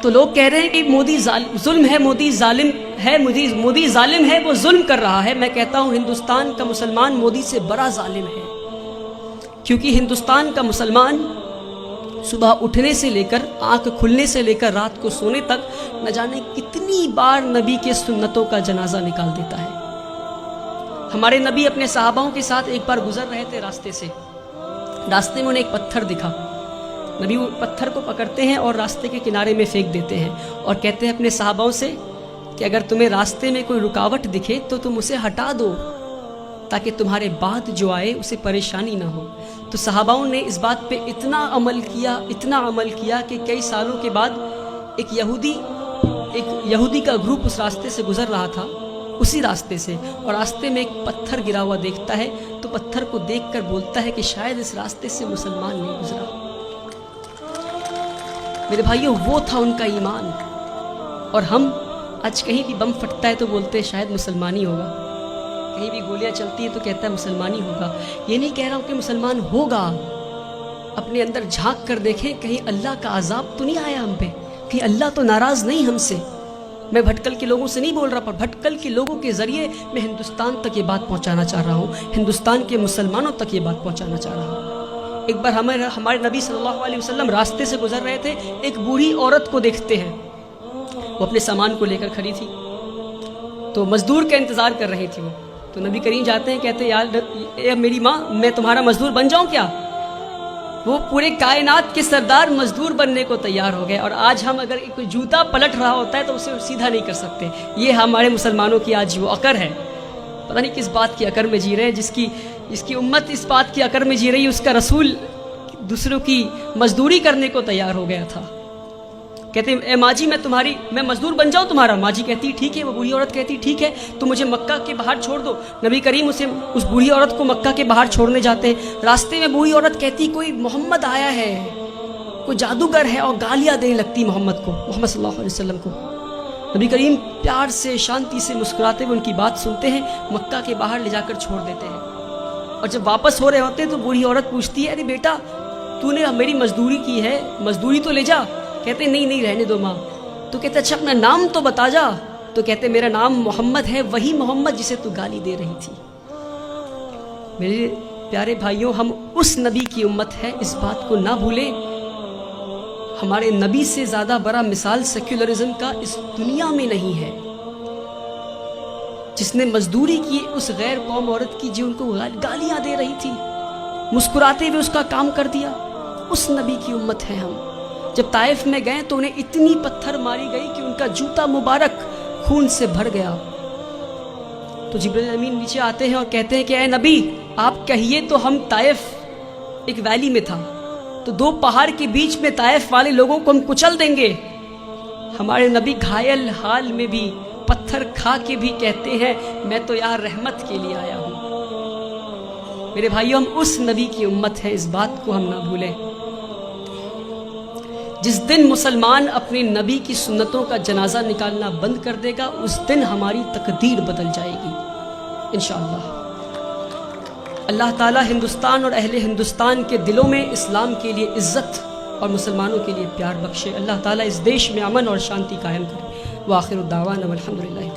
تو لوگ کہہ رہے ہیں کہ مودی ظلم ہے، مودی ظالم ہے، مودی ظالم ہے، وہ ظلم کر رہا ہے۔ میں کہتا ہوں ہندوستان کا مسلمان مودی سے بڑا ظالم ہے، کیونکہ ہندوستان کا مسلمان صبح اٹھنے سے لے کر آنکھ کھلنے سے لے کر رات کو سونے تک نہ جانے کتنی بار نبی کے سنتوں کا جنازہ نکال دیتا ہے۔ ہمارے نبی اپنے صحاباؤں کے ساتھ ایک بار گزر رہے تھے راستے سے، راستے میں انہیں ایک پتھر دکھا، نبی وہ پتھر کو پکڑتے ہیں اور راستے کے کنارے میں پھینک دیتے ہیں اور کہتے ہیں اپنے صحاباؤں سے کہ اگر تمہیں راستے میں کوئی رکاوٹ دکھے تو تم اسے ہٹا دو تاکہ تمہارے بعد جو آئے اسے پریشانی نہ ہو۔ تو صحاباؤں نے اس بات پہ اتنا عمل کیا کہ کئی سالوں کے بعد ایک یہودی کا گروپ اس راستے سے گزر رہا تھا، اسی راستے سے، اور راستے میں ایک پتھر گرا ہوا دیکھتا ہے تو پتھر کو دیکھ کر بولتا ہے کہ شاید اس راستے سے مسلمان نہیں گزرا۔ میرے بھائیوں، وہ تھا ان کا ایمان۔ اور ہم آج کہیں بھی بم پھٹتا ہے تو بولتے ہیں شاید مسلمانی ہوگا، کہیں بھی گولیاں چلتی ہیں تو کہتا ہے مسلمانی ہوگا۔ یہ نہیں کہہ رہا ہوں کہ مسلمان ہوگا، اپنے اندر جھانک کر دیکھیں کہیں اللہ کا عذاب تو نہیں آیا ہم پہ، کہیں اللہ تو ناراض نہیں ہم سے۔ میں بھٹکل کے لوگوں سے نہیں بول رہا، پر بھٹکل کے لوگوں کے ذریعے میں ہندوستان تک یہ بات پہنچانا چاہ رہا ہوں، ہندوستان کے مسلمانوں تک یہ بات پہنچانا چاہ رہا ہوں۔ ایک بار ہمارے نبی صلی اللہ علیہ وسلم راستے سے گزر رہے تھے، ایک بوڑھی عورت کو دیکھتے ہیں، وہ اپنے سامان کو لے کر کھڑی تھی، تو مزدور کا انتظار کر رہی تھی وہ۔ تو نبی کریم جاتے ہیں، کہتے ہیں اے میری ماں، میں تمہارا مزدور بن جاؤں کیا؟ وہ پورے کائنات کے سردار مزدور بننے کو تیار ہو گئے، اور آج ہم اگر کوئی جوتا پلٹ رہا ہوتا ہے تو اسے سیدھا نہیں کر سکتے۔ یہ ہمارے مسلمانوں کی آج وہ عقر ہے، پتہ نہیں کس بات کی عقر میں جی رہے ہیں، جس کی امت اس بات کی عقر میں جی رہی ہے، اس کا رسول دوسروں کی مزدوری کرنے کو تیار ہو گیا تھا۔ کہتے ہیں اے ماں جی، میں مزدور بن جاؤں تمہارا؟ ماں جی کہتی ٹھیک ہے، وہ بوڑھی عورت کہتی ٹھیک ہے، تو مجھے مکہ کے باہر چھوڑ دو۔ نبی کریم اس بوڑھی عورت کو مکہ کے باہر چھوڑنے جاتے ہیں، راستے میں بوڑھی عورت کہتی کوئی محمد آیا ہے، کوئی جادوگر ہے، اور گالیاں دینے لگتی محمد صلی اللہ علیہ وسلم کو۔ نبی کریم پیار سے شانتی سے مسکراتے ہوئے ان کی بات سنتے ہیں، مکہ کے باہر لے جا کر چھوڑ دیتے ہیں۔ اور جب واپس ہو رہے ہوتے ہیں تو بوڑھی عورت پوچھتی ہے ارے بیٹا، تو نے میری مزدوری کی ہے، مزدوری تو لے جا۔ کہتے ہیں نہیں رہنے دو ماں۔ تو کہتے اچھا اپنا نام تو بتا جا۔ تو کہتے میرا نام محمد ہے، وہی محمد جسے تو گالی دے رہی تھی۔ میرے پیارے بھائیوں، ہم اس نبی کی امت ہے، اس بات کو نہ بھولیں۔ ہمارے نبی سے زیادہ بڑا مثال سیکولرزم کا اس دنیا میں نہیں ہے، جس نے مزدوری کی اس غیر قوم عورت کی جو ان کو گالیاں دے رہی تھی، مسکراتے ہوئے اس کا کام کر دیا۔ اس نبی کی امت ہے ہم۔ جب طائف میں گئے تو انہیں اتنی پتھر ماری گئی کہ ان کا جوتا مبارک خون سے بھر گیا۔ تو جبرائیل امین نیچے آتے ہیں اور کہتے ہیں کہ اے نبی، آپ کہیے تو ہم طائف ایک ویلی میں تھا، تو دو پہاڑ کے بیچ میں طائف والے لوگوں کو ہم کچل دیں گے۔ ہمارے نبی گھائل حال میں بھی پتھر کھا کے بھی کہتے ہیں میں تو یہاں رحمت کے لیے آیا ہوں۔ میرے بھائیوں، ہم اس نبی کی امت ہے، اس بات کو ہم نہ بھولیں۔ جس دن مسلمان اپنے نبی کی سنتوں کا جنازہ نکالنا بند کر دے گا، اس دن ہماری تقدیر بدل جائے گی انشاءاللہ۔ اللہ تعالی ہندوستان اور اہل ہندوستان کے دلوں میں اسلام کے لیے عزت اور مسلمانوں کے لیے پیار بخشے۔ اللہ تعالی اس دیش میں امن اور شانتی قائم کرے۔ وآخر الدعوانا والحمدللہ۔